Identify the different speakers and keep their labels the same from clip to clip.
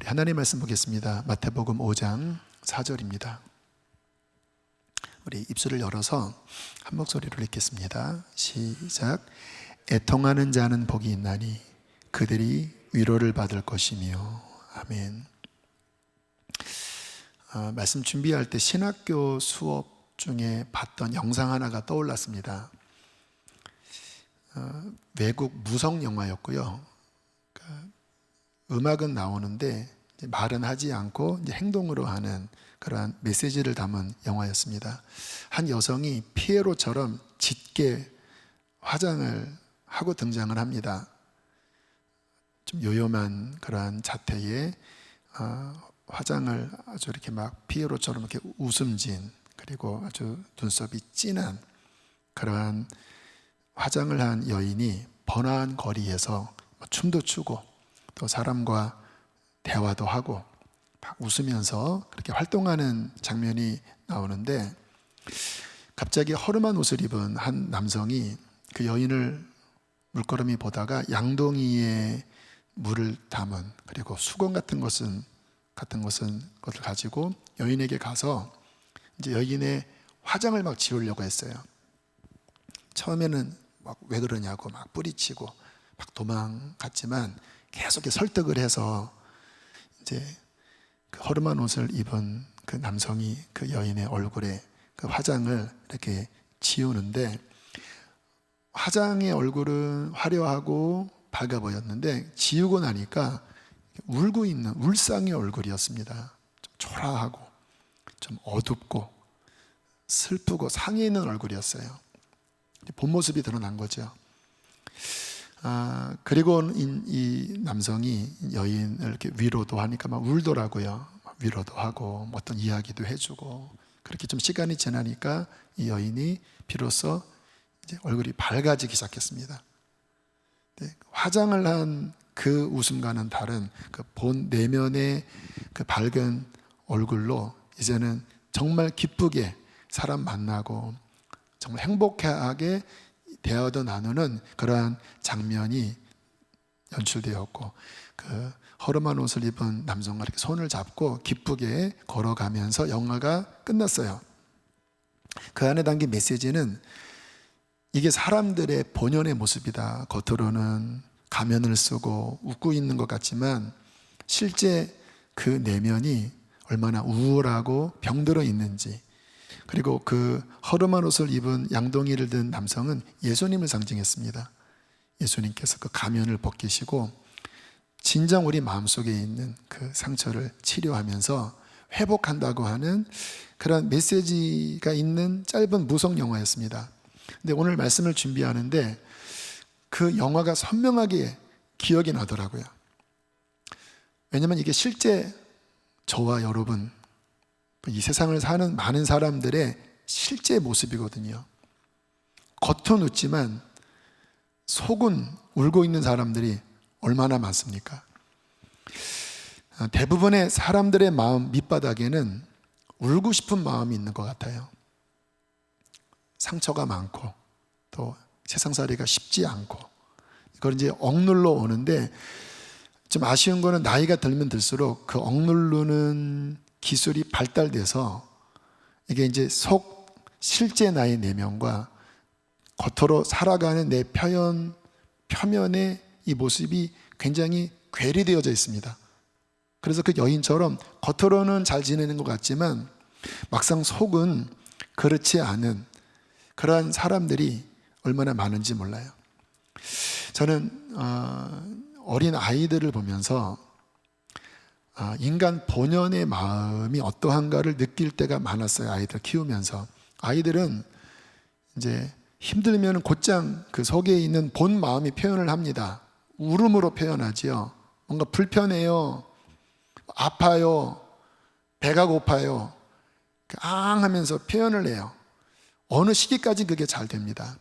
Speaker 1: 우리 하나님 말씀 보겠습니다. 마태복음 5장 4절입니다. 우리 입술을 열어서 한 목소리로 읽겠습니다. 시작. 애통하는 자는 복이 있나니 그들이 위로를 받을 것이며. 아멘. 말씀 준비할 때 신학교 수업 중에 봤던 영상 하나가 떠올랐습니다. 외국 무성 영화였고요. 음악은 나오는데 말은 하지 않고 이제 행동으로 하는 그러한 메시지를 담은 영화였습니다. 한 여성이 피에로처럼 짙게 화장을 하고 등장을 합니다. 좀 요염한 그러한 자태에 화장을 아주 이렇게 막 피에로처럼 이렇게 웃음진, 그리고 아주 눈썹이 진한 그러한 화장을 한 여인이 번화한 거리에서 춤도 추고 또 사람과 대화도 하고 막 웃으면서 그렇게 활동하는 장면이 나오는데, 갑자기 허름한 옷을 입은 한 남성이 그 여인을 물끄러미 보다가 양동이에 물을 담은, 그리고 수건 같은 것을 가지고 여인에게 가서 이제 여인의 화장을 막 지우려고 했어요. 처음에는 막 왜 그러냐고 막 뿌리치고 막 도망갔지만 계속 설득을 해서 이제 그 허름한 옷을 입은 그 남성이 그 여인의 얼굴에 그 화장을 이렇게 지우는데, 화장의 얼굴은 화려하고 밝아 보였는데 지우고 나니까 울고 있는 울상의 얼굴이었습니다. 좀 초라하고 좀 어둡고 슬프고 상해 있는 얼굴이었어요. 본 모습이 드러난 거죠. 그리고 이 남성이 여인을 이렇게 위로도 하니까 막 울더라고요. 위로도 하고 어떤 이야기도 해주고, 그렇게 좀 시간이 지나니까 이 여인이 비로소 이제 얼굴이 밝아지기 시작했습니다. 화장을 한 그 웃음과는 다른 그 본 내면의 그 밝은 얼굴로 이제는 정말 기쁘게 사람 만나고 정말 행복하게 대화도 나누는 그러한 장면이 연출되었고, 그 허름한 옷을 입은 남성과 이렇게 손을 잡고 기쁘게 걸어가면서 영화가 끝났어요. 그 안에 담긴 메시지는 이게 사람들의 본연의 모습이다. 겉으로는 가면을 쓰고 웃고 있는 것 같지만 실제 그 내면이 얼마나 우울하고 병들어 있는지, 그리고 그 허름한 옷을 입은 양동이를 든 남성은 예수님을 상징했습니다. 예수님께서 그 가면을 벗기시고 진정 우리 마음속에 있는 그 상처를 치료하면서 회복한다고 하는 그런 메시지가 있는 짧은 무성 영화였습니다. 근데 오늘 말씀을 준비하는데 그 영화가 선명하게 기억이 나더라고요. 왜냐하면 이게 실제 저와 여러분, 이 세상을 사는 많은 사람들의 실제 모습이거든요. 겉은 웃지만 속은 울고 있는 사람들이 얼마나 많습니까? 대부분의 사람들의 마음 밑바닥에는 울고 싶은 마음이 있는 것 같아요. 상처가 많고 또 세상살이가 쉽지 않고 이걸 이제 억눌러 오는데, 좀 아쉬운 거는 나이가 들면 들수록 그 억누르는 기술이 발달돼서 이게 이제 실제 나의 내면과 겉으로 살아가는 내 표면의 이 모습이 굉장히 괴리되어져 있습니다. 그래서 그 여인처럼 겉으로는 잘 지내는 것 같지만 막상 속은 그렇지 않은 그러한 사람들이 얼마나 많은지 몰라요. 저는 어린 아이들을 보면서 인간 본연의 마음이 어떠한가를 느낄 때가 많았어요. 아이들 키우면서. 아이들은 이제 힘들면 곧장 그 속에 있는 본 마음이 표현을 합니다. 울음으로 표현하지요. 뭔가 불편해요, 아파요, 배가 고파요, 하면서 표현을 해요. 어느 시기까지 그게 잘 됩니다.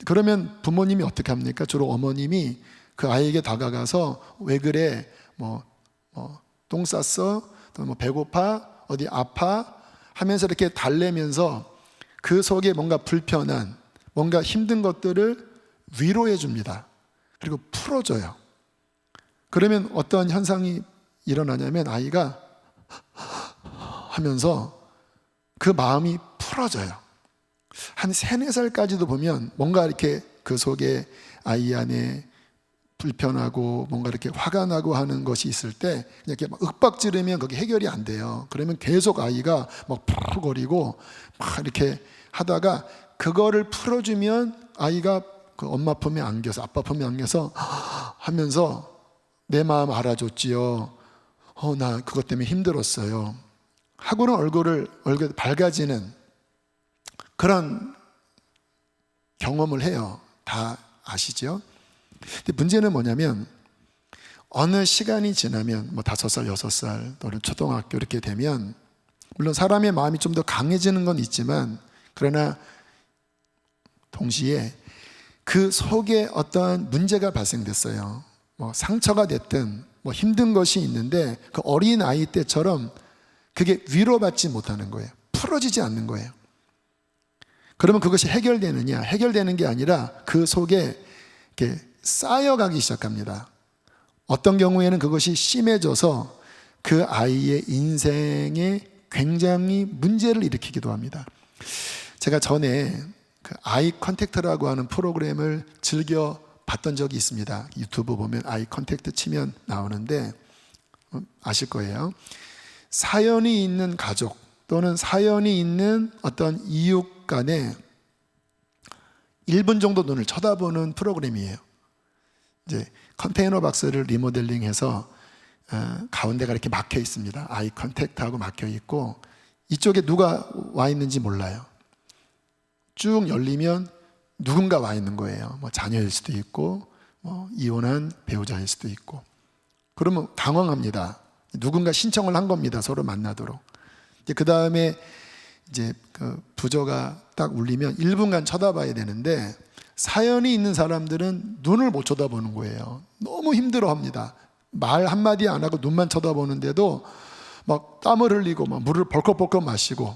Speaker 1: 그러면 부모님이 어떻게 합니까? 주로 어머님이 그 아이에게 다가가서 왜 그래? 똥 쌌어? 또 배고파? 어디 아파? 하면서 이렇게 달래면서 그 속에 뭔가 불편한, 뭔가 힘든 것들을 위로해 줍니다. 그리고 풀어줘요. 그러면 어떤 현상이 일어나냐면 아이가 하면서 그 마음이 풀어져요. 한 3, 4살까지도 보면 뭔가 이렇게 그 속에 아이 안에 불편하고 뭔가 이렇게 화가 나고 하는 것이 있을 때 이렇게 막 윽박지르면 그게 해결이 안 돼요. 그러면 계속 아이가 막 푸르거리고 막 이렇게 하다가 그거를 풀어주면 아이가 그 엄마 품에 안겨서 아빠 품에 안겨서 하면서 내 마음 알아줬지요. 나 그것 때문에 힘들었어요. 하고는 얼굴 밝아지는 그런 경험을 해요. 다 아시죠? 근데 문제는 뭐냐면 어느 시간이 지나면 뭐 5살, 6살 또는 초등학교 이렇게 되면 물론 사람의 마음이 좀 더 강해지는 건 있지만 그러나 동시에 그 속에 어떠한 문제가 발생됐어요. 뭐 상처가 됐든 뭐 힘든 것이 있는데 그 어린 아이 때처럼 그게 위로받지 못하는 거예요. 풀어지지 않는 거예요. 그러면 그것이 해결되느냐? 해결되는 게 아니라 그 속에 이렇게 쌓여가기 시작합니다. 어떤 경우에는 그것이 심해져서 그 아이의 인생에 굉장히 문제를 일으키기도 합니다. 제가 전에 그 아이 컨택트라고 하는 프로그램을 즐겨 봤던 적이 있습니다. 유튜브 보면 아이 컨택트 치면 나오는데 아실 거예요. 사연이 있는 가족 또는 사연이 있는 어떤 이웃 간에 1분 정도 눈을 쳐다보는 프로그램이에요. 이제 컨테이너 박스를 리모델링해서 가운데가 이렇게 막혀 있습니다. 아이 컨택트하고 막혀 있고 이쪽에 누가 와 있는지 몰라요. 쭉 열리면 누군가 와 있는 거예요. 뭐 자녀일 수도 있고 뭐 이혼한 배우자일 수도 있고. 그러면 당황합니다. 누군가 신청을 한 겁니다. 서로 만나도록. 그 다음에 이제 그 부저가 딱 울리면 1분간 쳐다봐야 되는데 사연이 있는 사람들은 눈을 못 쳐다보는 거예요. 너무 힘들어합니다. 말 한마디 안 하고 눈만 쳐다보는데도 막 땀을 흘리고 막 물을 벌컥벌컥 마시고.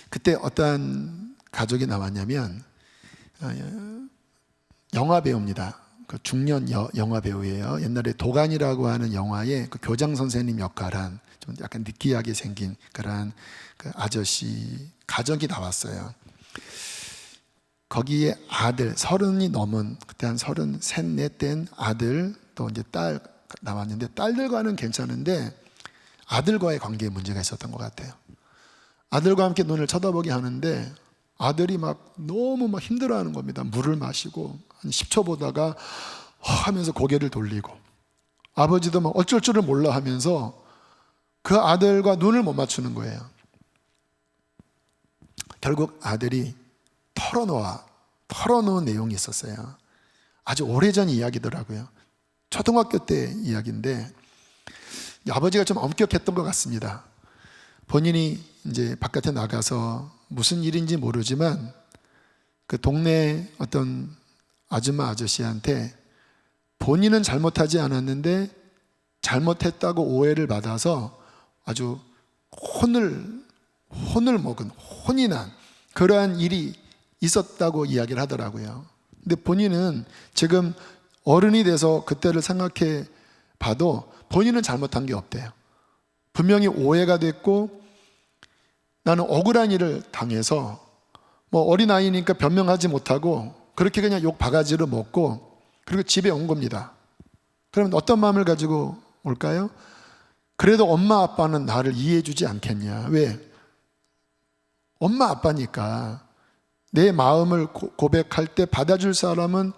Speaker 1: 그때 어떤 가족이 나왔냐면 영화 배우입니다. 그 중년 영화 배우예요. 옛날에 도간이라고 하는 영화에 그 교장 선생님 역할한 좀 약간 느끼하게 생긴 그런 그 아저씨 가족이 나왔어요. 거기에 아들 30이 넘은 그때 한 33, 4 된 아들 또 이제 딸 나왔는데 딸들과는 괜찮은데 아들과의 관계에 문제가 있었던 것 같아요. 아들과 함께 눈을 쳐다보게 하는데 아들이 막 너무 막 힘들어하는 겁니다. 물을 마시고 한 10초 보다가 하면서 고개를 돌리고 아버지도 막 어쩔 줄을 몰라 하면서 그 아들과 눈을 못 맞추는 거예요. 결국 아들이 털어놓은 내용이 있었어요. 아주 오래전 이야기더라고요. 초등학교 때 이야기인데 아버지가 좀 엄격했던 것 같습니다. 본인이 이제 바깥에 나가서 무슨 일인지 모르지만 그 동네 어떤 아줌마 아저씨한테 본인은 잘못하지 않았는데 잘못했다고 오해를 받아서 아주 혼을 먹은 혼이 난 그러한 일이 있었다고 이야기를 하더라고요. 근데 본인은 지금 어른이 돼서 그때를 생각해 봐도 본인은 잘못한 게 없대요. 분명히 오해가 됐고 나는 억울한 일을 당해서 뭐 어린아이니까 변명하지 못하고 그렇게 그냥 욕 바가지로 먹고 그리고 집에 온 겁니다. 그러면 어떤 마음을 가지고 올까요? 그래도 엄마 아빠는 나를 이해해 주지 않겠냐. 왜? 엄마 아빠니까 내 마음을 고백할 때 받아줄 사람은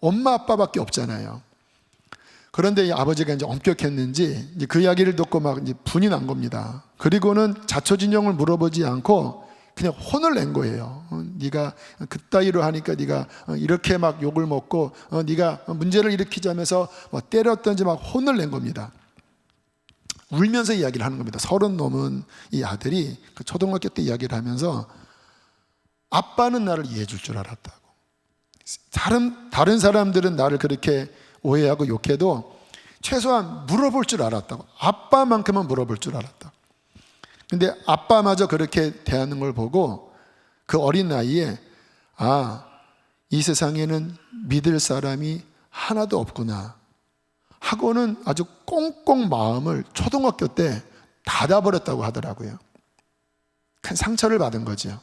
Speaker 1: 엄마 아빠밖에 없잖아요. 그런데 이 아버지가 이제 엄격했는지 이제 그 이야기를 듣고 막 이제 분이 난 겁니다. 그리고는 자초진영을 물어보지 않고 그냥 혼을 낸 거예요. 네가 그따위로 하니까 네가 이렇게 막 욕을 먹고 네가 문제를 일으키자면서 뭐 때렸던지 막 혼을 낸 겁니다. 울면서 이야기를 하는 겁니다. 30 넘은 이 아들이 그 초등학교 때 이야기를 하면서 아빠는 나를 이해해 줄 줄 알았다고. 다른 사람들은 나를 그렇게 오해하고 욕해도 최소한 물어볼 줄 알았다고. 아빠만큼은 물어볼 줄 알았다고. 근데 아빠마저 그렇게 대하는 걸 보고 그 어린 나이에 이 세상에는 믿을 사람이 하나도 없구나. 하고는 아주 꽁꽁 마음을 초등학교 때 닫아버렸다고 하더라고요. 큰 상처를 받은 거죠.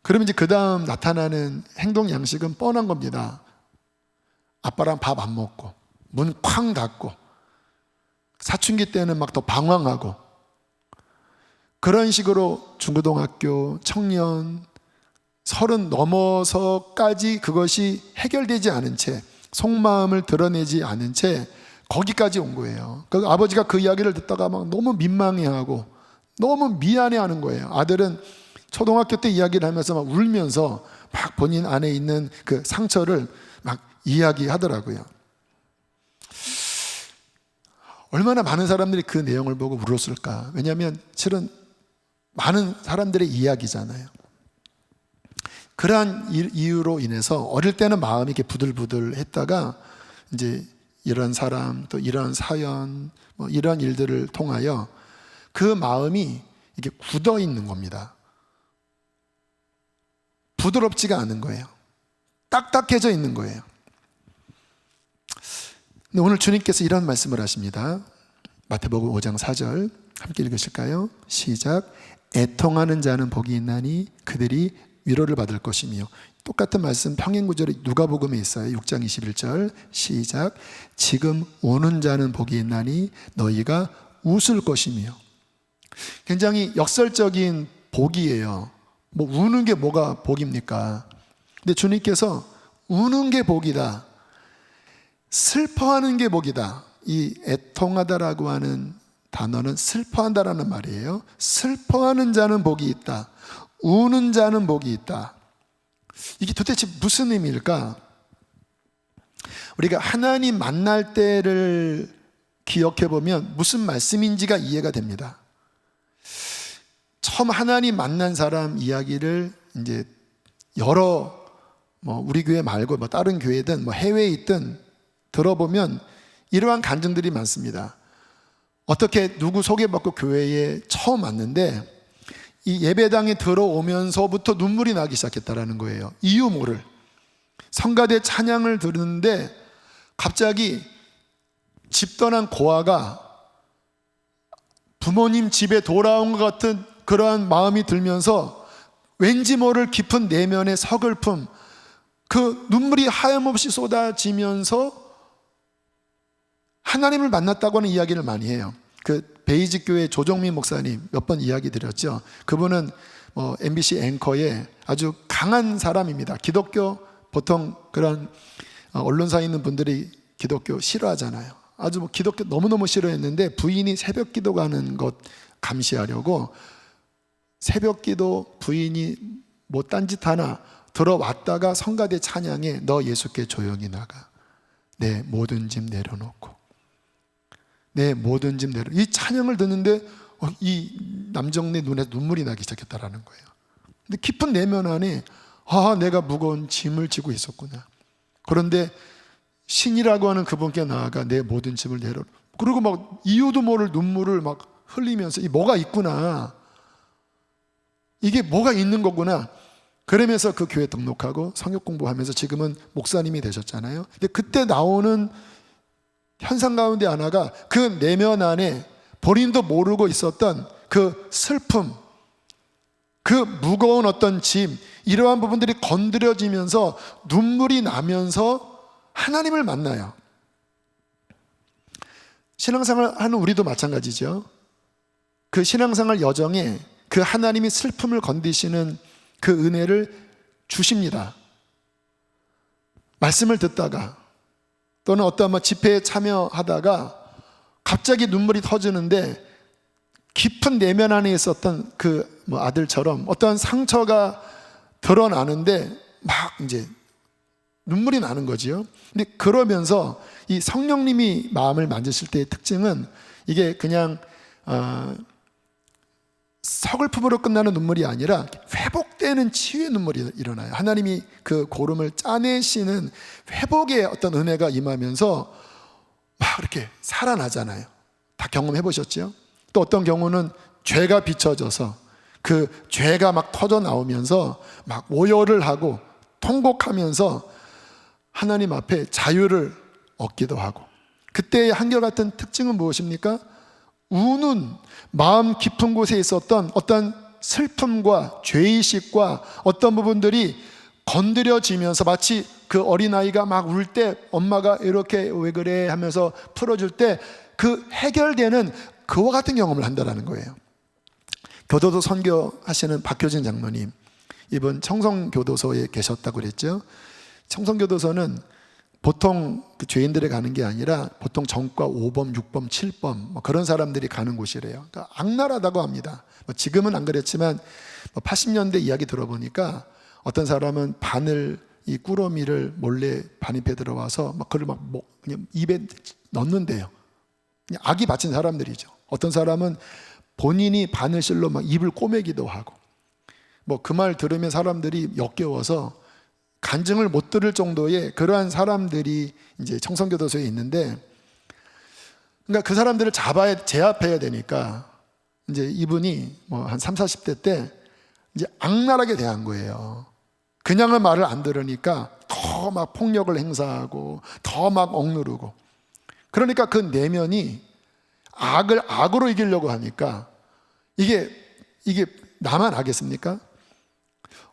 Speaker 1: 그러면 이제 그 다음 나타나는 행동 양식은 뻔한 겁니다. 아빠랑 밥 안 먹고 문 쾅 닫고 사춘기 때는 막 더 방황하고, 그런 식으로 중고등학교, 청년, 30 넘어서까지 그것이 해결되지 않은 채, 속마음을 드러내지 않은 채 거기까지 온 거예요. 그 아버지가 그 이야기를 듣다가 막 너무 민망해하고 너무 미안해하는 거예요. 아들은 초등학교 때 이야기를 하면서 막 울면서 막 본인 안에 있는 그 상처를 막 이야기하더라고요. 얼마나 많은 사람들이 그 내용을 보고 울었을까. 왜냐하면 실은 많은 사람들의 이야기잖아요. 그러한 이유로 인해서 어릴 때는 마음이 이렇게 부들부들 했다가 이제 이런 사람, 또 이런 사연, 뭐 이런 일들을 통하여 그 마음이 이렇게 굳어 있는 겁니다. 부드럽지가 않은 거예요. 딱딱해져 있는 거예요. 근데 오늘 주님께서 이런 말씀을 하십니다. 마태복음 5장 4절 함께 읽으실까요? 시작. 애통하는 자는 복이 있나니 그들이 위로를 받을 것이며, 똑같은 말씀 평행구절이 누가복음에 있어요. 6장 21절 시작. 지금 우는 자는 복이 있나니 너희가 웃을 것이며. 굉장히 역설적인 복이에요. 뭐 우는 게 뭐가 복입니까? 근데 주님께서 우는 게 복이다, 슬퍼하는 게 복이다. 이 애통하다라고 하는 단어는 슬퍼한다라는 말이에요. 슬퍼하는 자는 복이 있다, 우는 자는 복이 있다. 이게 도대체 무슨 의미일까? 우리가 하나님 만날 때를 기억해 보면 무슨 말씀인지가 이해가 됩니다. 처음 하나님 만난 사람 이야기를 이제 여러 우리 교회 말고 다른 교회든 해외에 있든 들어보면 이러한 간증들이 많습니다. 어떻게 누구 소개받고 교회에 처음 왔는데 이 예배당에 들어오면서부터 눈물이 나기 시작했다라는 거예요. 이유 모를. 성가대 찬양을 들었는데 갑자기 집 떠난 고아가 부모님 집에 돌아온 것 같은 그러한 마음이 들면서 왠지 모를 깊은 내면의 서글픔, 그 눈물이 하염없이 쏟아지면서 하나님을 만났다고 하는 이야기를 많이 해요. 그 베이직 교회 조정민 목사님 몇 번 이야기 드렸죠. 그분은 MBC 앵커에 아주 강한 사람입니다. 기독교, 보통 그런 언론사에 있는 분들이 기독교 싫어하잖아요. 아주 기독교 너무너무 싫어했는데 부인이 새벽 기도 가는 것 감시하려고 새벽 기도 부인이 뭐 딴짓 하나 들어왔다가 성가대 찬양에 너 예수께 조용히 나가, 내 모든 짐 내려놓고, 내 모든 짐 내려. 이 찬양을 듣는데 이 남정네 눈에 눈물이 나기 시작했다라는 거예요. 근데 깊은 내면 안에 내가 무거운 짐을 지고 있었구나. 그런데 신이라고 하는 그분께 나아가 내 모든 짐을 내려. 그리고 막 이유도 모를 눈물을 막 흘리면서 이 뭐가 있구나, 이게 뭐가 있는 거구나. 그러면서 그 교회 등록하고 성역 공부하면서 지금은 목사님이 되셨잖아요. 근데 그때 나오는 현상 가운데 하나가 그 내면 안에 본인도 모르고 있었던 그 슬픔, 그 무거운 어떤 짐, 이러한 부분들이 건드려지면서 눈물이 나면서 하나님을 만나요. 신앙생활 하는 우리도 마찬가지죠. 그 신앙생활 여정에 그 하나님이 슬픔을 건디시는 그 은혜를 주십니다. 말씀을 듣다가 또는 어떤 집회에 참여하다가 갑자기 눈물이 터지는데 깊은 내면 안에 있었던 그 아들처럼 어떤 상처가 드러나는데 막 이제 눈물이 나는 거지요. 근데 그러면서 이 성령님이 마음을 만지실 때의 특징은 이게 그냥 서글픔으로 끝나는 눈물이 아니라 회복되는 치유의 눈물이 일어나요. 하나님이 그 고름을 짜내시는 회복의 어떤 은혜가 임하면서 막 이렇게 살아나잖아요. 다 경험해 보셨죠? 또 어떤 경우는 죄가 비춰져서 그 죄가 막 터져 나오면서 막 오열을 하고 통곡하면서 하나님 앞에 자유를 얻기도 하고, 그때의 한결같은 특징은 무엇입니까? 우는 마음 깊은 곳에 있었던 어떤 슬픔과 죄의식과 어떤 부분들이 건드려지면서 마치 그 어린아이가 막 울 때 엄마가 이렇게 왜 그래 하면서 풀어줄 때 그 해결되는 그와 같은 경험을 한다는 거예요. 교도소 선교하시는 박효진 장로님, 이번 청성교도소에 계셨다고 그랬죠. 청성교도소는 보통 그 죄인들이 가는 게 아니라 보통 전과 5범, 6범, 7범 뭐 그런 사람들이 가는 곳이래요. 그러니까 악랄하다고 합니다. 지금은 안 그랬지만 80년대 이야기 들어보니까 어떤 사람은 바늘 이 꾸러미를 몰래 반입해 들어와서 막 그걸 막 그냥 입에 넣는데요. 그냥 악이 바친 사람들이죠. 어떤 사람은 본인이 바늘실로 막 입을 꼬매기도 하고, 뭐 그 말 들으면 사람들이 역겨워서 간증을 못 들을 정도의 그러한 사람들이 이제 청성교도소에 있는데, 그러니까 그 사람들을 제압해야 되니까 이제 이분이 뭐 한 30, 40대 때 이제 악랄하게 대한 거예요. 그냥은 말을 안 들으니까 더 막 폭력을 행사하고 더 막 억누르고, 그러니까 그 내면이 악을 악으로 이기려고 하니까 이게 나만 아겠습니까?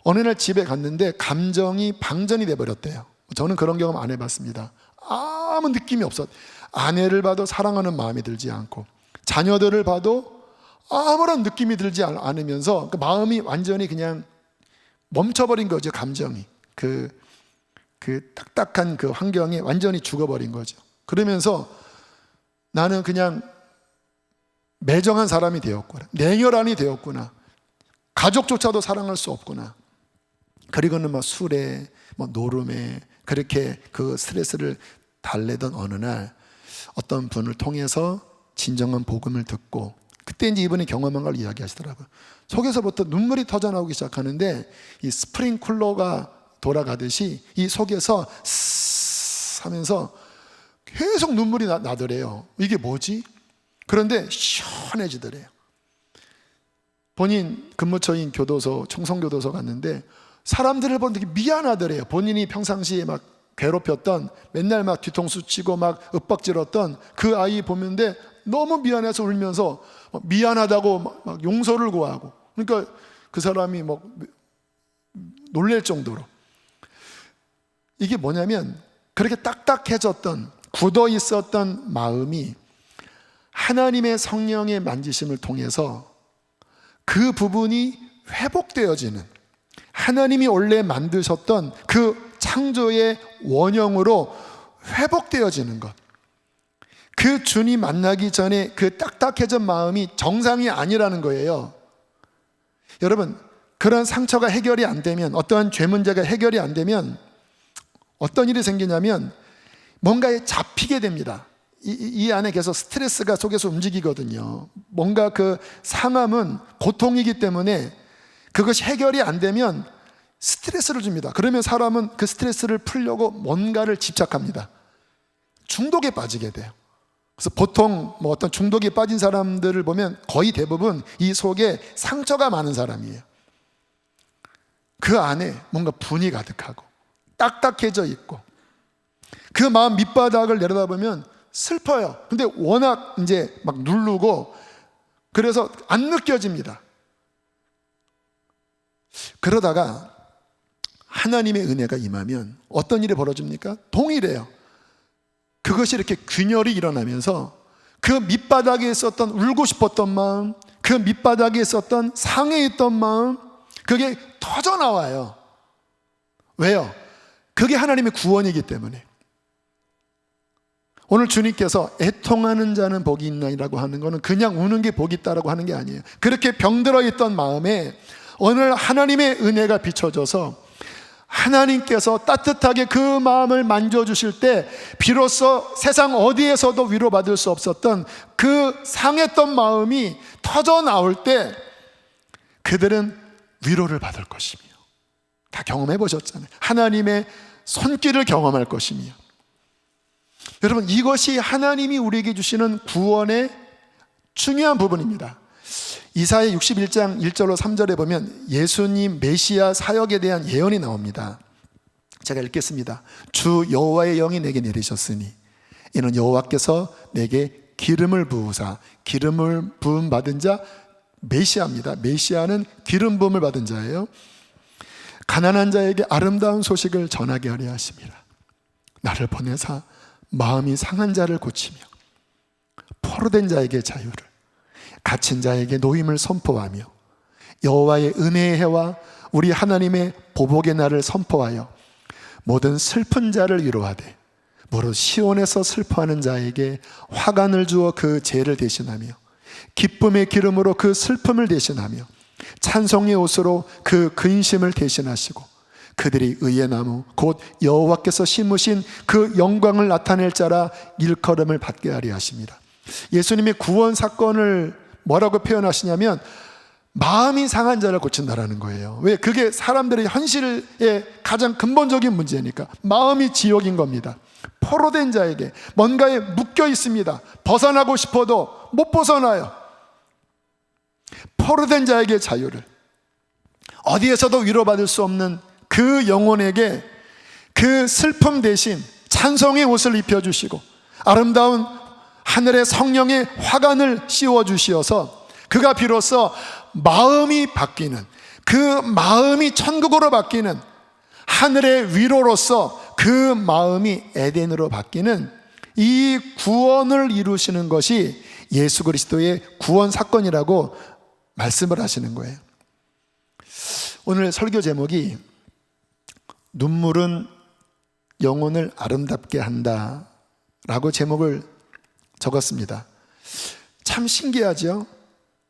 Speaker 1: 어느 날 집에 갔는데 감정이 방전이 돼버렸대요. 저는 그런 경험 안 해봤습니다. 아무 느낌이 없었. 아내를 봐도 사랑하는 마음이 들지 않고, 자녀들을 봐도 아무런 느낌이 들지 않으면서 그 마음이 완전히 그냥 멈춰버린 거죠. 감정이 그 딱딱한 그 환경에 완전히 죽어버린 거죠. 그러면서 나는 그냥 매정한 사람이 되었구나, 냉혈한이 되었구나, 가족조차도 사랑할 수 없구나. 그리고는 뭐 술에 뭐 노름에 그렇게 그 스트레스를 달래던 어느 날 어떤 분을 통해서 진정한 복음을 듣고, 그때 이제 이분이 경험한 걸 이야기하시더라고요. 속에서부터 눈물이 터져나오기 시작하는데 이 스프링쿨러가 돌아가듯이 이 속에서 스스스 하면서 계속 눈물이 나더래요. 이게 뭐지? 그런데 시원해지더래요. 본인 근무처인 교도소, 청성교도소 갔는데 사람들을 보는데 미안하더래요. 본인이 평상시에 막 괴롭혔던, 맨날 막 뒤통수 치고 막 윽박질렀던 그 아이 보는데 너무 미안해서 울면서 미안하다고 막 용서를 구하고, 그러니까 그 사람이 뭐 놀랄 정도로. 이게 뭐냐면 그렇게 딱딱해졌던, 굳어 있었던 마음이 하나님의 성령의 만지심을 통해서 그 부분이 회복되어지는, 하나님이 원래 만드셨던 그 창조의 원형으로 회복되어지는 것. 그 주님 만나기 전에 그 딱딱해진 마음이 정상이 아니라는 거예요. 여러분, 그런 상처가 해결이 안 되면, 어떠한 죄 문제가 해결이 안 되면 어떤 일이 생기냐면 뭔가에 잡히게 됩니다. 이 안에 계속 스트레스가 속에서 움직이거든요. 뭔가 그 상함은 고통이기 때문에 그것이 해결이 안 되면 스트레스를 줍니다. 그러면 사람은 그 스트레스를 풀려고 뭔가를 집착합니다. 중독에 빠지게 돼요. 그래서 보통 뭐 어떤 중독에 빠진 사람들을 보면 거의 대부분 이 속에 상처가 많은 사람이에요. 그 안에 뭔가 분이 가득하고 딱딱해져 있고, 그 마음 밑바닥을 내려다보면 슬퍼요. 근데 워낙 이제 막 누르고 그래서 안 느껴집니다. 그러다가 하나님의 은혜가 임하면 어떤 일이 벌어집니까? 동일해요. 그것이 이렇게 균열이 일어나면서 그 밑바닥에 있었던 울고 싶었던 마음, 그 밑바닥에 있었던 상해 있던 마음, 그게 터져나와요. 왜요? 그게 하나님의 구원이기 때문에. 오늘 주님께서 애통하는 자는 복이 있나이라고 하는 것은 그냥 우는 게 복이 있다라고 하는 게 아니에요. 그렇게 병들어 있던 마음에 오늘 하나님의 은혜가 비춰져서 하나님께서 따뜻하게 그 마음을 만져주실 때 비로소 세상 어디에서도 위로받을 수 없었던 그 상했던 마음이 터져 나올 때 그들은 위로를 받을 것이며, 다 경험해 보셨잖아요. 하나님의 손길을 경험할 것이며. 여러분, 이것이 하나님이 우리에게 주시는 구원의 중요한 부분입니다. 이사야 61장 1절로 3절에 보면 예수님 메시아 사역에 대한 예언이 나옵니다. 제가 읽겠습니다. 주 여호와의 영이 내게 내리셨으니 이는 여호와께서 내게 기름을 부으사, 기름을 부음 받은 자 메시아입니다. 메시아는 기름 부음을 받은 자예요. 가난한 자에게 아름다운 소식을 전하게 하려 하심이라. 나를 보내사 마음이 상한 자를 고치며 포로된 자에게 자유를, 갇힌 자에게 노임을 선포하며 여호와의 은혜의 해와 우리 하나님의 보복의 날을 선포하여 모든 슬픈 자를 위로하되 무릇 시온에서 슬퍼하는 자에게 화관을 주어 그 죄를 대신하며 기쁨의 기름으로 그 슬픔을 대신하며 찬송의 옷으로 그 근심을 대신하시고 그들이 의의 나무 곧 여호와께서 심으신 그 영광을 나타낼 자라 일컬음을 받게 하려 하십니다. 예수님의 구원 사건을 뭐라고 표현하시냐면 마음이 상한 자를 고친다라는 거예요. 왜? 그게 사람들의 현실의 가장 근본적인 문제니까. 마음이 지옥인 겁니다. 포로된 자에게 뭔가에 묶여 있습니다. 벗어나고 싶어도 못 벗어나요. 포로된 자에게 자유를, 어디에서도 위로받을 수 없는 그 영혼에게 그 슬픔 대신 찬송의 옷을 입혀주시고 아름다운 하늘의 성령의 화관을 씌워주시어서 그가 비로소 마음이 바뀌는, 그 마음이 천국으로 바뀌는, 하늘의 위로로서 그 마음이 에덴으로 바뀌는 이 구원을 이루시는 것이 예수 그리스도의 구원 사건이라고 말씀을 하시는 거예요. 오늘 설교 제목이 눈물은 영혼을 아름답게 한다 라고 제목을 적었습니다. 참 신기하죠?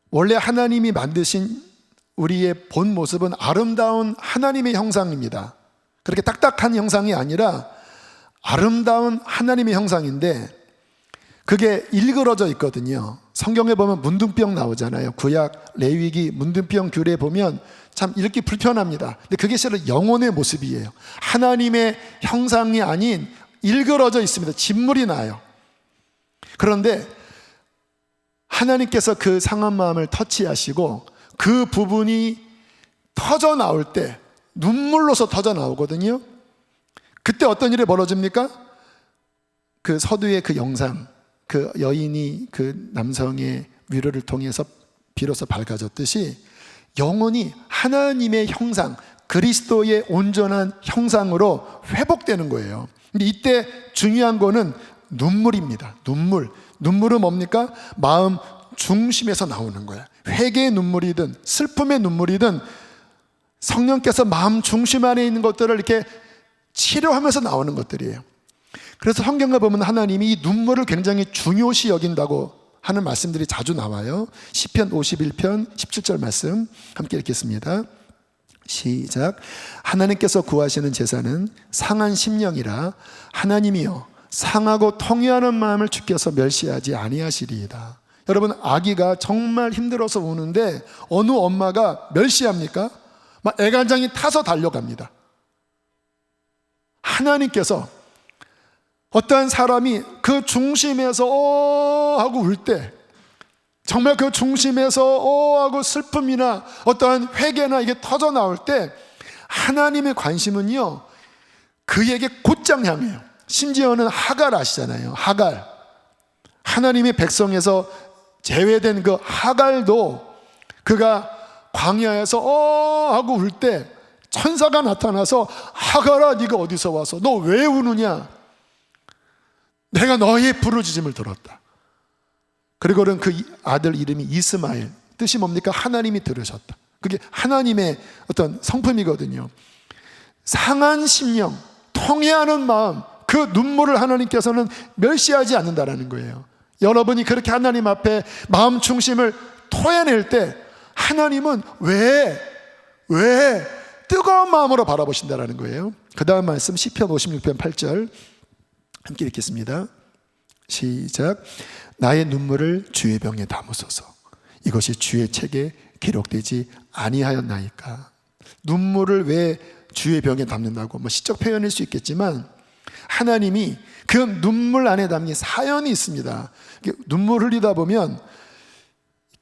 Speaker 1: 원래 하나님이 만드신 우리의 본 모습은 아름다운 하나님의 형상입니다. 그렇게 딱딱한 형상이 아니라 아름다운 하나님의 형상인데 그게 일그러져 있거든요. 성경에 보면 문둥병 나오잖아요. 구약 레위기 문둥병 규례 보면 참 읽기 불편합니다. 근데 그게 실은 영혼의 모습이에요. 하나님의 형상이 아닌 일그러져 있습니다. 진물이 나요. 그런데 하나님께서 그 상한 마음을 터치하시고 그 부분이 터져 나올 때 눈물로서 터져 나오거든요. 그때 어떤 일이 벌어집니까? 그 서두의 그 영상, 그 여인이 그 남성의 위로를 통해서 비로소 밝아졌듯이 영혼이 하나님의 형상, 그리스도의 온전한 형상으로 회복되는 거예요. 근데 이때 중요한 거는 눈물입니다. 눈물은 뭡니까? 마음 중심에서 나오는 거야. 회개의 눈물이든 슬픔의 눈물이든 성령께서 마음 중심 안에 있는 것들을 이렇게 치료하면서 나오는 것들이에요. 그래서 성경에 보면 하나님이 이 눈물을 굉장히 중요시 여긴다고 하는 말씀들이 자주 나와요. 시편 51편 17절 말씀 함께 읽겠습니다. 시작. 하나님께서 구하시는 제사는 상한 심령이라 하나님이여 상하고 통회하는 마음을 주께서 멸시하지 아니하시리이다. 여러분, 아기가 정말 힘들어서 우는데 어느 엄마가 멸시합니까? 막 애간장이 타서 달려갑니다. 하나님께서 어떠한 사람이 그 중심에서 하고 울 때, 정말 그 중심에서 하고 슬픔이나 어떠한 회개나 이게 터져 나올 때 하나님의 관심은요 그에게 곧장 향해요. 심지어는 하갈 아시잖아요. 하갈, 하나님의 백성에서 제외된 그 하갈도 그가 광야에서 하고 울 때 천사가 나타나서 하갈아 네가 어디서 와서 너 왜 우느냐, 내가 너의 부르짖음을 들었다. 그리고는 그 아들 이름이 이스마엘, 뜻이 뭡니까? 하나님이 들으셨다. 그게 하나님의 어떤 성품이거든요. 상한 심령, 통회하는 마음, 그 눈물을 하나님께서는 멸시하지 않는다라는 거예요. 여러분이 그렇게 하나님 앞에 마음 중심을 토해낼 때 하나님은 왜 뜨거운 마음으로 바라보신다라는 거예요. 그 다음 말씀 시편 56편 8절 함께 읽겠습니다. 시작. 나의 눈물을 주의 병에 담으소서. 이것이 주의 책에 기록되지 아니하였나이까. 눈물을 왜 주의 병에 담는다고 뭐 시적 표현일 수 있겠지만 하나님이 그 눈물 안에 담긴 사연이 있습니다. 눈물 흘리다 보면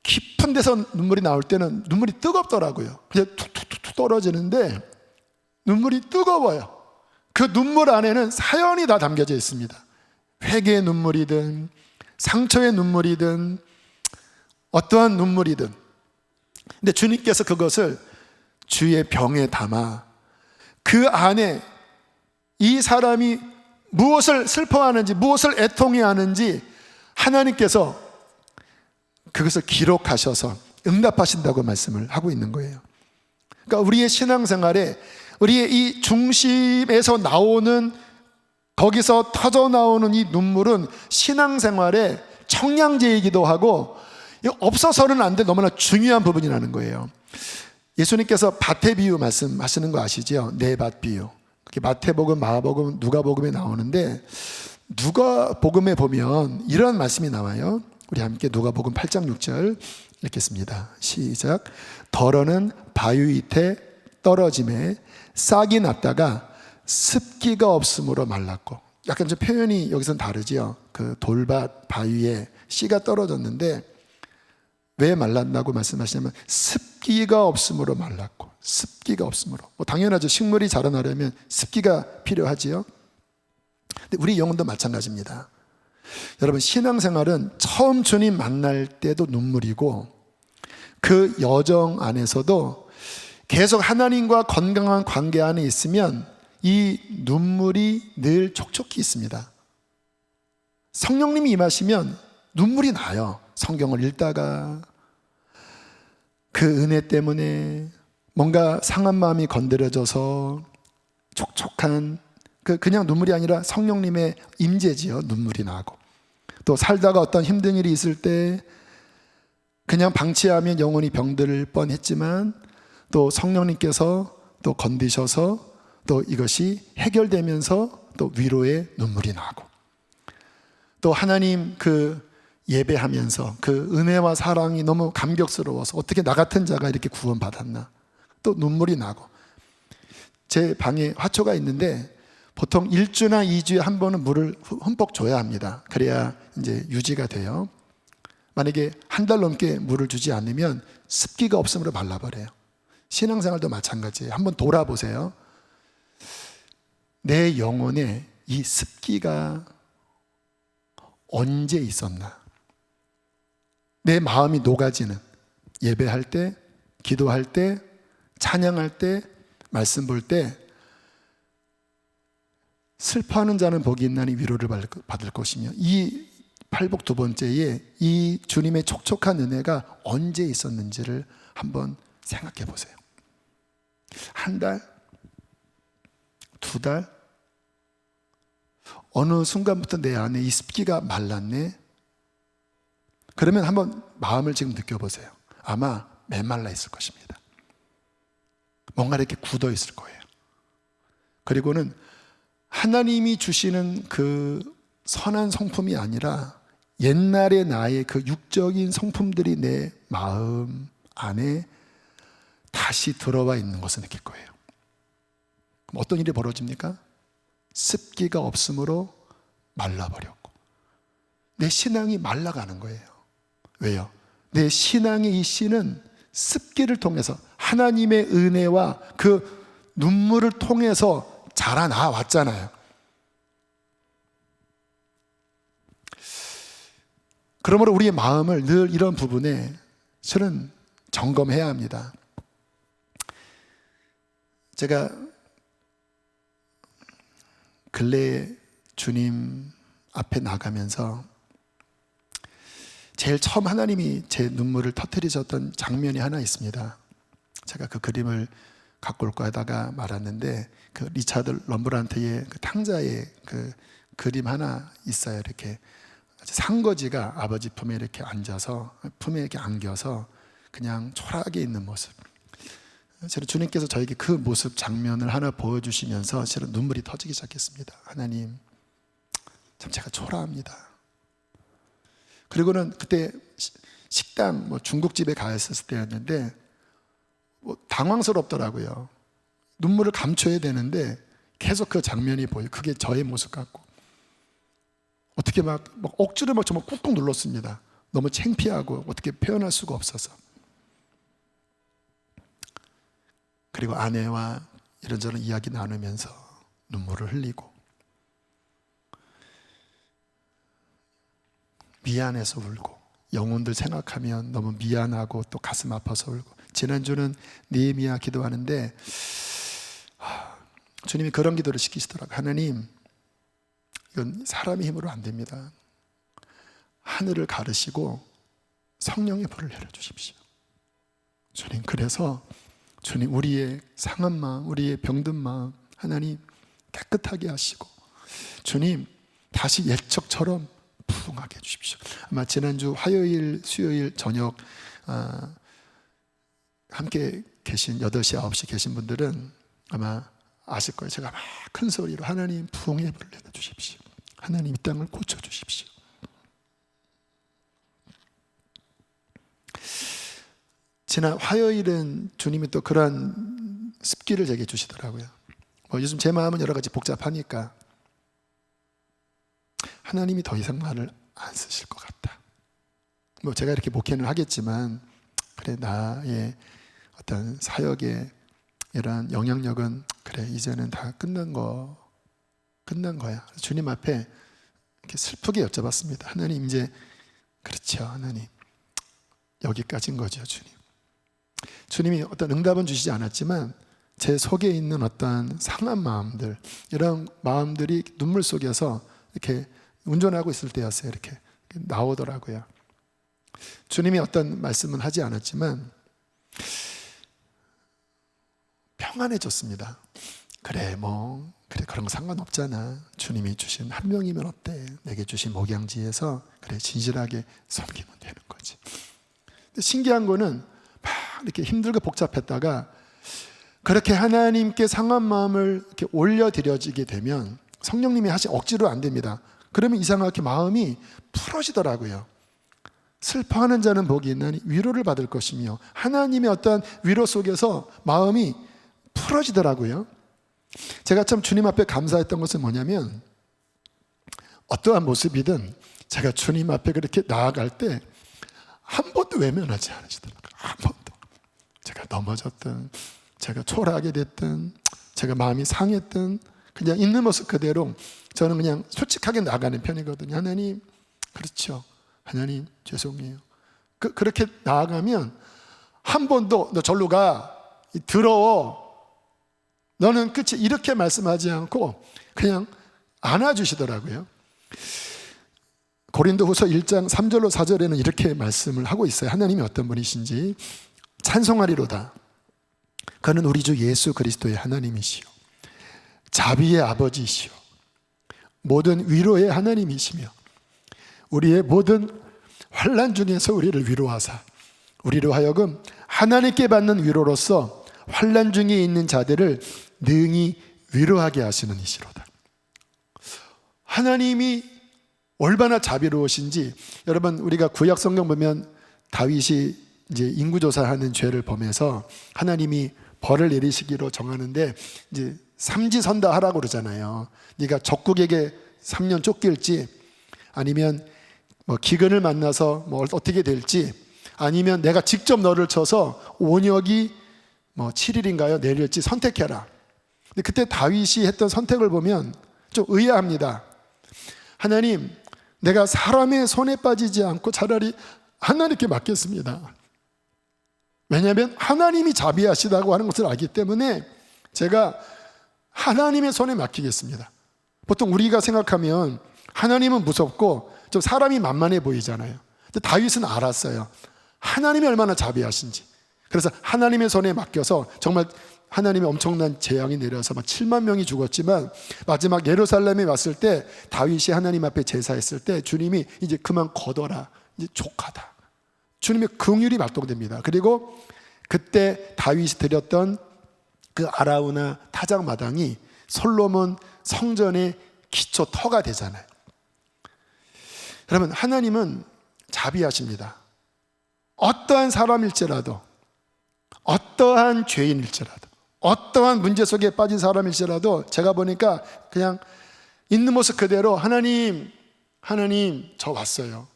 Speaker 1: 깊은 데서 눈물이 나올 때는 눈물이 뜨겁더라고요. 그냥 툭툭툭 떨어지는데 눈물이 뜨거워요. 그 눈물 안에는 사연이 다 담겨져 있습니다. 회개의 눈물이든 상처의 눈물이든 어떠한 눈물이든, 근데 주님께서 그것을 주의 병에 담아 그 안에 이 사람이 무엇을 슬퍼하는지, 무엇을 애통해하는지 하나님께서 그것을 기록하셔서 응답하신다고 말씀을 하고 있는 거예요. 그러니까 우리의 신앙생활에 우리의 이 중심에서 나오는, 거기서 터져 나오는 이 눈물은 신앙생활의 청량제이기도 하고 없어서는 안 돼 너무나 중요한 부분이라는 거예요. 예수님께서 밭의 비유 말씀하시는 거 아시죠? 네 밭 비유. 마태복음, 마가복음, 누가복음에 나오는데, 누가복음에 보면 이런 말씀이 나와요. 우리 함께 누가복음 8장 6절 읽겠습니다. 시작. 더러는 바위 밑에 떨어짐에 싹이 났다가 습기가 없으므로 말랐고. 약간 좀 표현이 여기서는 다르죠. 그 돌밭 바위에 씨가 떨어졌는데 왜 말랐다고 말씀하시냐면 습기가 없으므로 말랐고. 습기가 없으므로. 당연하죠. 식물이 자라나려면 습기가 필요하지요. 근데 우리 영혼도 마찬가지입니다. 여러분, 신앙생활은 처음 주님 만날 때도 눈물이고 그 여정 안에서도 계속 하나님과 건강한 관계 안에 있으면 이 눈물이 늘 촉촉히 있습니다. 성령님이 임하시면 눈물이 나요. 성경을 읽다가 그 은혜 때문에 뭔가 상한 마음이 건드려져서 촉촉한, 그냥 눈물이 아니라 성령님의 임재지요. 눈물이 나고, 또 살다가 어떤 힘든 일이 있을 때 그냥 방치하면 영혼이 병들 뻔했지만 또 성령님께서 또 건드셔서 또 이것이 해결되면서 또 위로의 눈물이 나고, 또 하나님 예배하면서 그 은혜와 사랑이 너무 감격스러워서 어떻게 나 같은 자가 이렇게 구원받았나, 또 눈물이 나고. 제 방에 화초가 있는데 보통 1주나 2주에 한 번은 물을 흠뻑 줘야 합니다. 그래야 이제 유지가 돼요. 만약에 한 달 넘게 물을 주지 않으면 습기가 없으므로 말라버려요. 신앙생활도 마찬가지예요. 한번 돌아보세요. 내 영혼에 이 습기가 언제 있었나? 내 마음이 녹아지는, 예배할 때, 기도할 때, 찬양할 때, 말씀 볼 때, 슬퍼하는 자는 복이 있나니 위로를 받을 것이며, 이 팔복 두 번째에 이 주님의 촉촉한 은혜가 언제 있었는지를 한번 생각해 보세요. 한 달? 두 달? 어느 순간부터 내 안에 이 습기가 말랐네? 그러면 한번 마음을 지금 느껴보세요. 아마 메말라 있을 것입니다. 뭔가 이렇게 굳어 있을 거예요. 그리고는 하나님이 주시는 그 선한 성품이 아니라 옛날의 나의 그 육적인 성품들이 내 마음 안에 다시 들어와 있는 것을 느낄 거예요. 그럼 어떤 일이 벌어집니까? 습기가 없으므로 말라버렸고, 내 신앙이 말라가는 거예요. 왜요? 내 신앙의 이 씨는 습기를 통해서 하나님의 은혜와 그 눈물을 통해서 자라나 왔잖아요. 그러므로 우리의 마음을 늘 이런 부분에 실은 점검해야 합니다. 제가 근래에 주님 앞에 나가면서 제일 처음 하나님이 제 눈물을 터뜨리셨던 장면이 하나 있습니다. 제가 그 그림을 갖고 올까 하다가 말았는데, 그 리차드 럼브란트의 그 탕자의 그 그림 하나 있어요. 이렇게 상거지가 아버지 품에 이렇게 앉아서, 품에 이렇게 안겨서 그냥 초라하게 있는 모습. 저는 주님께서 저에게 그 모습 장면을 하나 보여주시면서 저는 눈물이 터지기 시작했습니다. 하나님, 참 제가 초라합니다. 그리고는 그때 식당, 중국집에 가 있었을 때였는데 당황스럽더라고요. 눈물을 감춰야 되는데 계속 그 장면이 보여요. 그게 저의 모습 같고, 어떻게 막 억지로 정말 꾹꾹 눌렀습니다. 너무 창피하고 어떻게 표현할 수가 없어서. 그리고 아내와 이런저런 이야기 나누면서 눈물을 흘리고, 미안해서 울고, 영혼들 생각하면 너무 미안하고 또 가슴 아파서 울고. 지난주는 느헤미야 기도하는데 주님이 그런 기도를 시키시더라고요. 하나님, 이건 사람의 힘으로 안 됩니다. 하늘을 가르시고 성령의 불을 내려주십시오. 주님, 그래서 주님, 우리의 상한 마음, 우리의 병든 마음 하나님 깨끗하게 하시고, 주님 다시 옛적처럼 부흥하게 해주십시오. 아마 지난주 화요일, 수요일 저녁 함께 계신 8시, 9시 계신 분들은 아마 아실 거예요. 제가 막 큰 소리로 하나님 부흥의 불을 내려주십시오. 하나님 이 땅을 고쳐주십시오. 지난 화요일은 주님이 또 그러한 습기를 제게 주시더라고요. 요즘 제 마음은 여러 가지 복잡하니까 하나님이 더 이상 나를 안 쓰실 것 같다. 제가 이렇게 목회는 하겠지만 그래, 나의 어떤 사역의 이러한 영향력은 그래, 이제는 다 끝난 거야. 주님 앞에 이렇게 슬프게 여쭤봤습니다. 하나님, 이제 그렇죠, 하나님 여기까지인 거죠. 주님이 어떤 응답은 주시지 않았지만 제 속에 있는 어떤 상한 마음들, 이런 마음들이 눈물 속에서 이렇게 운전하고 있을 때였어요. 이렇게 나오더라고요. 주님이 어떤 말씀은 하지 않았지만 평안해졌습니다. 그래, 그런 거 상관없잖아. 주님이 주신 한 명이면 어때? 내게 주신 목양지에서 그래, 진실하게 섬기면 되는 거지. 근데 신기한 거는 막 이렇게 힘들고 복잡했다가 그렇게 하나님께 상한 마음을 이렇게 올려드려지게 되면 성령님이 억지로 안 됩니다. 그러면 이상하게 마음이 풀어지더라고요. 슬퍼하는 자는 복이 있나니 위로를 받을 것이며, 하나님의 어떠한 위로 속에서 마음이 풀어지더라고요. 제가 참 주님 앞에 감사했던 것은 뭐냐면, 어떠한 모습이든 제가 주님 앞에 그렇게 나아갈 때 한 번도 외면하지 않으시더라고요. 한 번도. 제가 넘어졌든, 제가 초라하게 됐든, 제가 마음이 상했든 그냥 있는 모습 그대로 저는 그냥 솔직하게 나가는 편이거든요. 하나님, 그렇죠. 하나님, 죄송해요. 그렇게 나아가면 한 번도 너 절로 가, 더러워, 너는 끝이, 이렇게 말씀하지 않고 그냥 안아주시더라고요. 고린도후서 1장 3절로 4절에는 이렇게 말씀을 하고 있어요. 하나님이 어떤 분이신지. 찬송하리로다. 그는 우리 주 예수 그리스도의 하나님이시요, 자비의 아버지이시요, 모든 위로의 하나님이시며, 우리의 모든 환난 중에서 우리를 위로하사 우리로 하여금 하나님께 받는 위로로서 환난 중에 있는 자들을 능히 위로하게 하시는 이시로다. 하나님이 얼마나 자비로우신지, 여러분, 우리가 구약 성경 보면 다윗이 이제 인구조사하는 죄를 범해서 하나님이 벌을 내리시기로 정하는데 이제 삼지선다 하라고 그러잖아요. 네가 적국에게 3년 쫓길지, 아니면 기근을 만나서 어떻게 될지, 아니면 내가 직접 너를 쳐서 온역이 7일인가요? 내릴지 선택해라. 근데 그때 다윗이 했던 선택을 보면 좀 의아합니다. 하나님, 내가 사람의 손에 빠지지 않고 차라리 하나님께 맡겠습니다. 왜냐하면 하나님이 자비하시다고 하는 것을 알기 때문에 제가 하나님의 손에 맡기겠습니다. 보통 우리가 생각하면 하나님은 무섭고 좀 사람이 만만해 보이잖아요. 근데 다윗은 알았어요. 하나님이 얼마나 자비하신지. 그래서 하나님의 손에 맡겨서 정말 하나님의 엄청난 재앙이 내려서 7만 명이 죽었지만 마지막 예루살렘에 왔을 때 다윗이 하나님 앞에 제사했을 때 주님이 이제 그만 거둬라, 이제 족하다, 주님의 긍휼이 발동됩니다. 그리고 그때 다윗이 드렸던 그 아라우나 타작마당이 솔로몬 성전의 기초 터가 되잖아요. 여러분, 하나님은 자비하십니다. 어떠한 사람일지라도, 어떠한 죄인일지라도, 어떠한 문제 속에 빠진 사람일지라도 제가 보니까 그냥 있는 모습 그대로 하나님, 하나님 저 왔어요.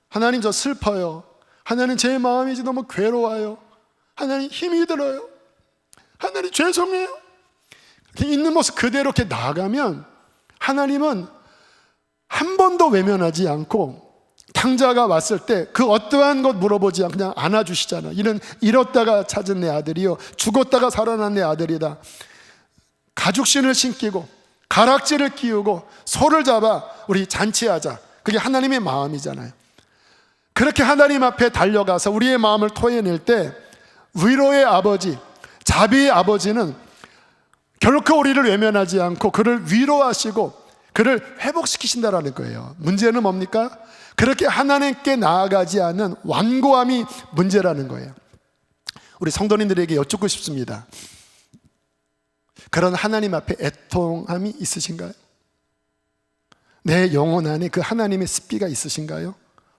Speaker 1: 하나님 저 슬퍼요. 하나님 제 마음이 이제 너무 괴로워요. 하나님 힘이 들어요. 하나님 죄송해요. 있는 모습 그대로 이렇게 나아가면 하나님은 한 번도 외면하지 않고 탕자가 왔을 때 그 어떠한 것 물어보지 않고 그냥 안아주시잖아. 이는 잃었다가 찾은 내 아들이요 죽었다가 살아난 내 아들이다. 가죽신을 신기고 가락지를 끼우고 소를 잡아 우리 잔치하자. 그게 하나님의 마음이잖아요. 그렇게 하나님 앞에 달려가서 우리의 마음을 토해낼 때 위로의 아버지, 자비의 아버지는 결코 우리를 외면하지 않고 그를 위로하시고 그를 회복시키신다라는 거예요. 문제는 뭡니까? 그렇게 하나님께 나아가지 않는 완고함이 문제라는 거예요. 우리 성도님들에게 여쭙고 싶습니다. 그런 하나님 앞에 애통함이 있으신가요? 내 영혼 안에 그 하나님의 습기가 있으신가요?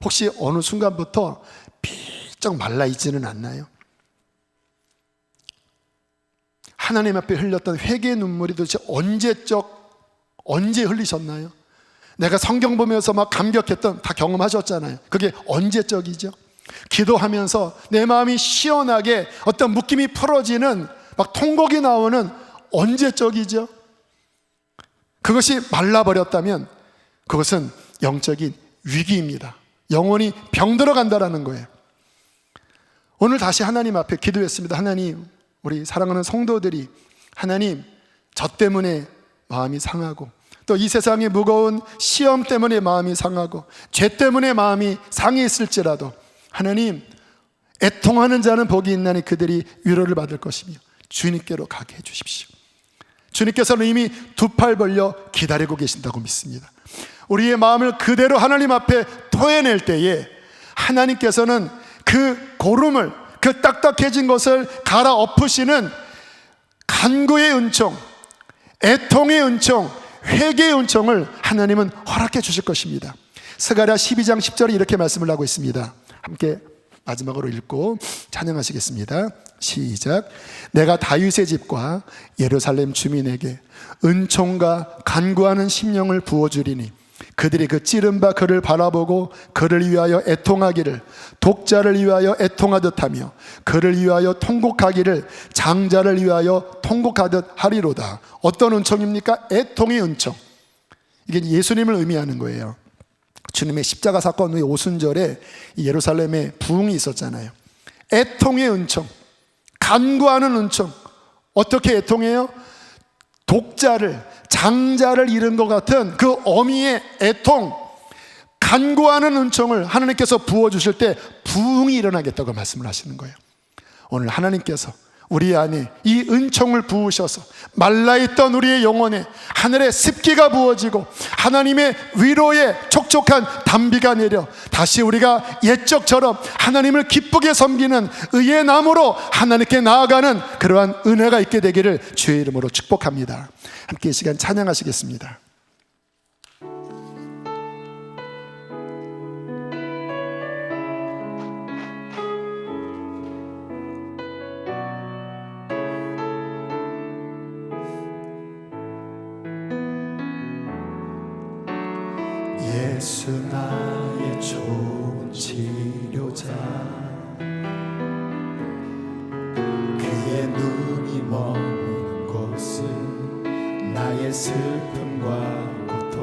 Speaker 1: 혹시 어느 순간부터 비쩍 말라있지는 않나요? 하나님 앞에 흘렸던 회개의 눈물이 도대체 언제 흘리셨나요? 내가 성경 보면서 막 감격했던, 다 경험하셨잖아요. 그게 언제적이죠? 기도하면서 내 마음이 시원하게 어떤 묶임이 풀어지는 막 통곡이 나오는 언제적이죠? 그것이 말라버렸다면 그것은 영적인 위기입니다. 영혼이 병들어 간다라는 거예요. 오늘 다시 하나님 앞에 기도했습니다. 하나님, 우리 사랑하는 성도들이 하나님, 저 때문에 마음이 상하고 또 이 세상의 무거운 시험 때문에 마음이 상하고 죄 때문에 마음이 상해있을지라도 하나님, 애통하는 자는 복이 있나니 그들이 위로를 받을 것이며 주님께로 가게 해주십시오. 주님께서는 이미 두 팔 벌려 기다리고 계신다고 믿습니다. 우리의 마음을 그대로 하나님 앞에 토해낼 때에 하나님께서는 그 고름을, 그 딱딱해진 것을 갈아엎으시는 간구의 은총, 애통의 은총, 회개의 은총을 하나님은 허락해 주실 것입니다. 스가랴 12장 10절에 이렇게 말씀을 하고 있습니다. 함께 마지막으로 읽고 찬양하시겠습니다. 시작. 내가 다윗의 집과 예루살렘 주민에게 은총과 간구하는 심령을 부어주리니 그들이 그 찌른 바 그를 바라보고 그를 위하여 애통하기를 독자를 위하여 애통하듯 하며 그를 위하여 통곡하기를 장자를 위하여 통곡하듯 하리로다. 어떤 은총입니까? 애통의 은총. 이게 예수님을 의미하는 거예요. 주님의 십자가 사건 후에 오순절에 예루살렘에 부흥이 있었잖아요. 애통의 은총, 간구하는 은총. 어떻게 애통해요? 독자를, 장자를 잃은 것 같은 그 어미의 애통, 간구하는 은총을 하나님께서 부어주실 때 부흥이 일어나겠다고 말씀을 하시는 거예요. 오늘 하나님께서 우리 안에 이 은총을 부으셔서 말라있던 우리의 영혼에 하늘의 습기가 부어지고 하나님의 위로의 촉촉한 단비가 내려 다시 우리가 옛적처럼 하나님을 기쁘게 섬기는 의의 나무로 하나님께 나아가는 그러한 은혜가 있게 되기를 주의 이름으로 축복합니다. 함께 이 시간 찬양하시겠습니다.
Speaker 2: 예수 나의 좋은 치료자, 그의 눈이 머무는 곳은 나의 슬픔과 고통,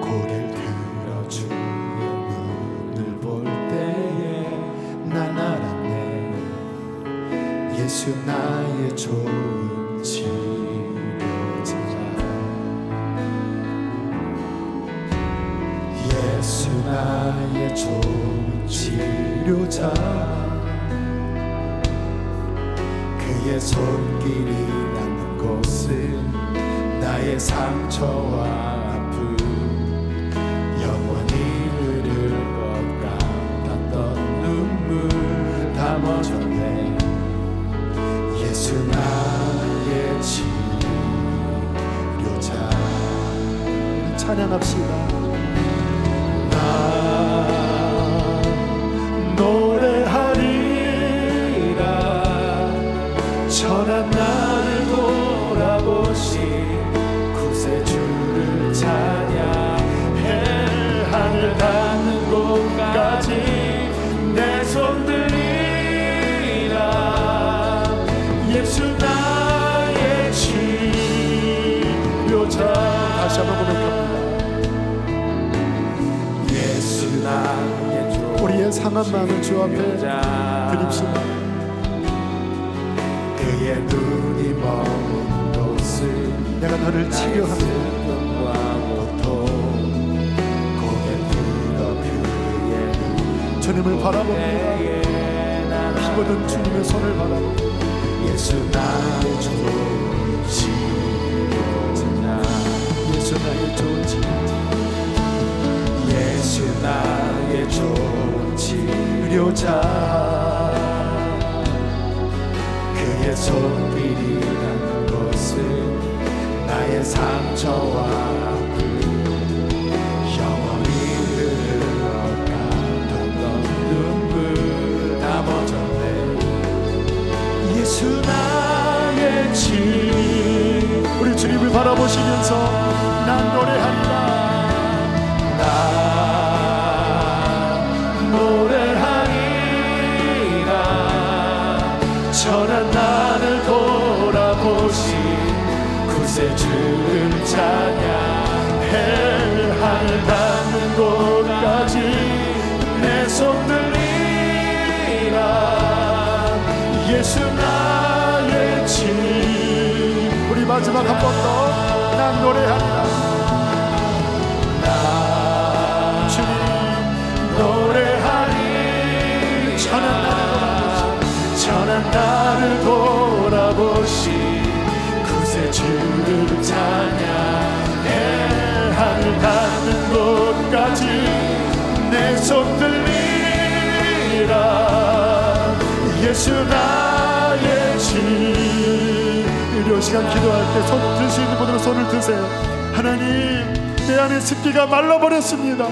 Speaker 2: 고개를 들어 주의 눈을 볼 때에 난 알았네. 예수 나의 좋은 치료자. 예수 나의 좋은 치료자, 그의 손길이 닿는 곳은 나의 상처와 아픔, 영원히 흐를 것 같았던 눈물 다 멎었네. 예수 나의 치료자.
Speaker 1: 찬양합시다.
Speaker 2: 노래하리라. 천한 나를 돌아보신 구세주를 찬양해. 하늘 닿는 곳까지 내 손 들리라. 예수 나의 치료자.
Speaker 1: 다시 한번 고백합니다.
Speaker 2: 예수
Speaker 1: 나의 상한 마음을 주 앞에 드립시다.
Speaker 2: 그의 눈이 머문 곳을
Speaker 1: 내가 너를 치료하며
Speaker 2: 고통 고개 들어 그의
Speaker 1: 주님을 바라봅니다. 피 묻은 주님의 손을 바라봅니다.
Speaker 2: 예수 나의 좋은 치료자
Speaker 1: 예수 나의 좋은 치료,
Speaker 2: 예수 나의 좋은 치료자 그의 손길이 닿는 곳은 나의 상처와 아픔 영원히 흘러갔던 눈물 다 멎었네 예수 나의 치료
Speaker 1: 우리 주님을 바라보시면서 난 노래하리라.
Speaker 2: 나 노래하리라 전한 나를 돌아보신 구세주를 찬양해 하늘 닿는 곳까지 내 손 들리라 예수 나의 치
Speaker 1: 우리 마지막 한 번 더 난 노래하리라.
Speaker 2: 주님 노래하리
Speaker 1: 천한
Speaker 2: 나를 돌아보시 구세주를 찬양해 하늘 닿는 곳까지 내 손 들리라 예수 나의 주
Speaker 1: 이 시간 기도할 때 손 들 수 있는 분으로 손을 드세요. 하나님, 내 안에 습기가 말라버렸습니다.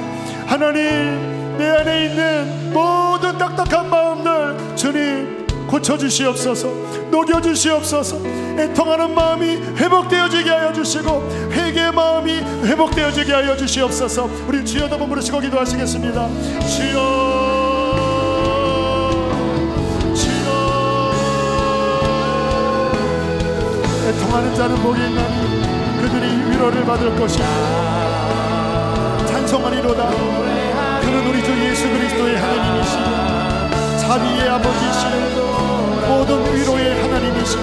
Speaker 1: 하나님, 내 안에 있는 모든 딱딱한 마음들 주님 고쳐주시옵소서, 녹여주시옵소서. 애통하는 마음이 회복되어지게 하여 주시고 회개의 마음이 회복되어지게 하여 주시옵소서. 우리 주여 더 부르시고 기도하시겠습니다. 주여, 애통하는 자는 복이 있나니 그들이 위로를 받을 것이다. 찬송하리로다. 그는 우리 주 예수 그리스도의 하나님이시고 자비의 아버지시고 모든 위로의 하나님이시고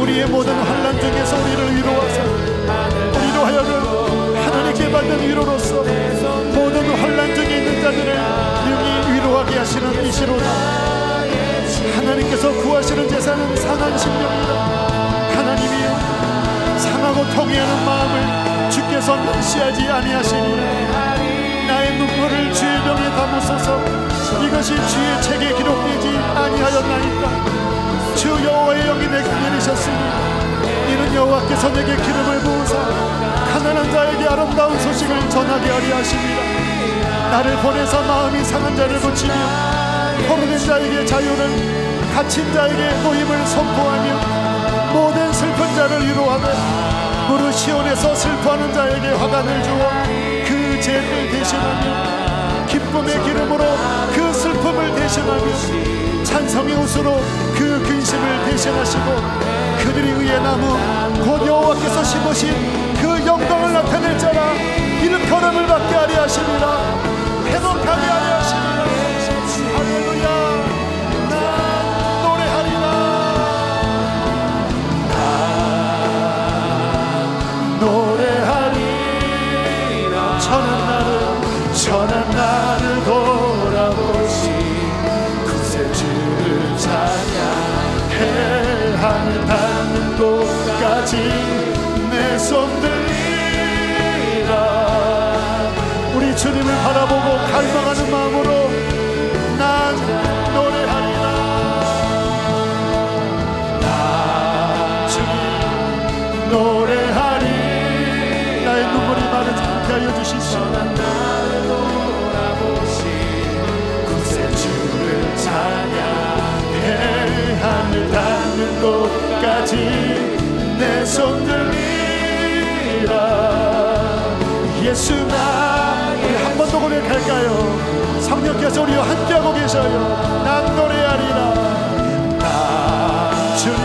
Speaker 1: 우리의 모든 환난 중에서 우리를 위로하사 우리로 하여금 하나님께 받는 위로로서 모든 환난 중에 있는 자들을 능히 위로하게 하시는 이시로다. 하나님께서 구하시는 제사는 상한 심령이다. 하나님이여, 상하고 통회하는 마음을 주께서 멸시하지 아니하시니 나의 눈물을 주의 병에 담으소서. 이것이 주의 책에 기록되지 아니하였나이까. 주 여호와의 영이 내게 내리셨으니 이는 여호와께서 내게 기름을 부으사 가난한 자에게 아름다운 소식을 전하게 하리 하십니다. 나를 보내사 마음이 상한 자를 고치며 포로된 자에게 자유를, 갇힌 자에게 노임을 선포하며 모든 슬픈 자를 위로하며 무릇 시온에서 슬퍼하는 자에게 화관을 주어 그 죄를 대신하며 기쁨의 기름으로 그 슬픔을 대신하며 찬성의 옷으로 그 근심을 대신하시고 그들이 의의 나무 곧 여호와께서 심으신 그 영광을 나타낼 자라 일컬음을 받게 하려 하심이라. 회복하게 하려 하심이라. 할렐루야. 난 노래하리라.
Speaker 2: 노래하리라 천한 나를 돌아보시 구세주를 찬양해 하늘 닿는 곳까지 내 손 들리라
Speaker 1: 우리 주님을 바라보고 갈망하는 마음으로 난 노래하리라.
Speaker 2: 주님 노래하리
Speaker 1: 나의 눈물이 마르지 않게 하여 주시소.
Speaker 2: 나를 돌아보시 구세주를 찬양해 하늘 닿는 곳까지 내 손 들리라 예수 나
Speaker 1: 우리 한 번 더 고백할까요? 성령께서 우리와 함께하고 계셔요. 난 노래하리라.
Speaker 2: 주님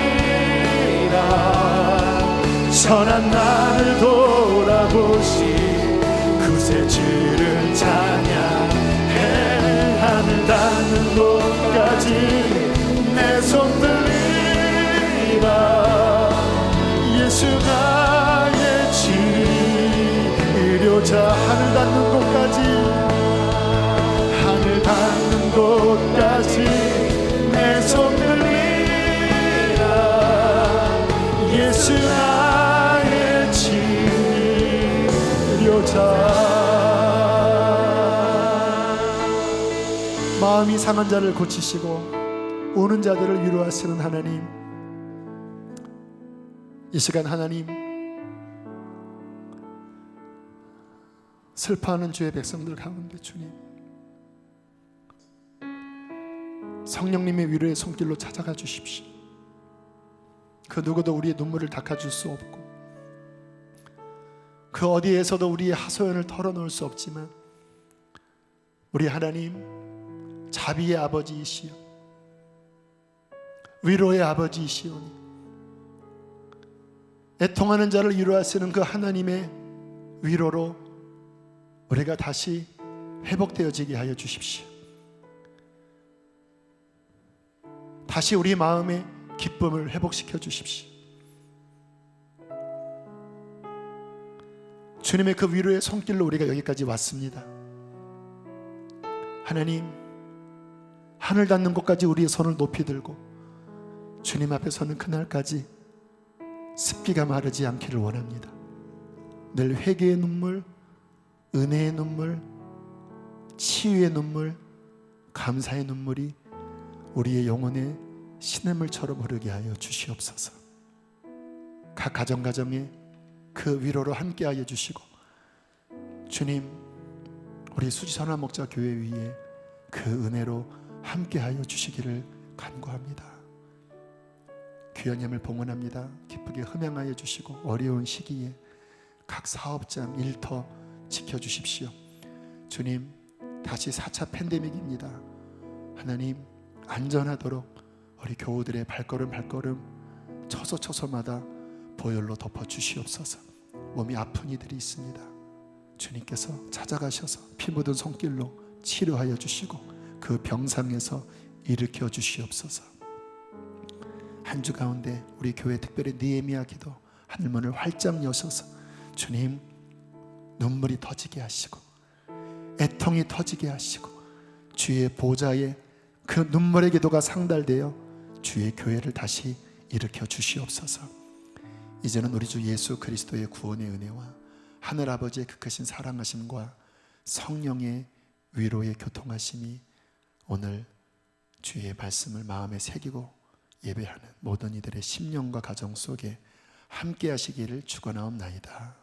Speaker 2: 노래하리라 선한 나를 돌아보시 구세주를
Speaker 1: 예수 나의 치료자. 하늘 닿는 곳까지, 하늘 닿는 곳까지 내 손 들리라. 예수 나의 치료자. 마음이 상한 자를 고치시고 우는 자들을 위로하시는 하나님, 이 시간 하나님, 슬퍼하는 주의 백성들 가운데 주님, 성령님의 위로의 손길로 찾아가 주십시오. 그 누구도 우리의 눈물을 닦아줄 수 없고 그 어디에서도 우리의 하소연을 털어놓을 수 없지만 우리 하나님, 자비의 아버지이시여 위로의 아버지이시오니 애통하는 자를 위로하시는 그 하나님의 위로로 우리가 다시 회복되어지게 하여 주십시오. 다시 우리 마음의 기쁨을 회복시켜 주십시오. 주님의 그 위로의 손길로 우리가 여기까지 왔습니다. 하나님, 하늘 닿는 곳까지 우리의 손을 높이 들고 주님 앞에 서는 그날까지 습기가 마르지 않기를 원합니다. 늘 회개의 눈물, 은혜의 눈물, 치유의 눈물, 감사의 눈물이 우리의 영혼에 시냇물처럼 흐르게 하여 주시옵소서. 각 가정가정에 그 위로로 함께하여 주시고 주님, 우리 수지선화 목자 교회 위에 그 은혜로 함께하여 주시기를 간구합니다. 귀한 힘을 봉헌합니다. 기쁘게 흠양하여 주시고 어려운 시기에 각 사업장 일터 지켜주십시오. 주님, 다시 4차 팬데믹입니다. 하나님, 안전하도록 우리 교우들의 발걸음 처소마다 보혈로 덮어주시옵소서. 몸이 아픈 이들이 있습니다. 주님께서 찾아가셔서 피 묻은 손길로 치료하여 주시고 그 병상에서 일으켜 주시옵소서. 한 주 가운데 우리 교회 특별히 느헤미야 기도 하늘문을 활짝 여셔서 주님, 눈물이 터지게 하시고 애통이 터지게 하시고 주의 보좌에 그 눈물의 기도가 상달되어 주의 교회를 다시 일으켜 주시옵소서. 이제는 우리 주 예수 그리스도의 구원의 은혜와 하늘 아버지의 극하신 사랑하심과 성령의 위로의 교통하심이 오늘 주의 말씀을 마음에 새기고 예배하는 모든 이들의 심령과 가정 속에 함께 하시기를 축원하옵나이다.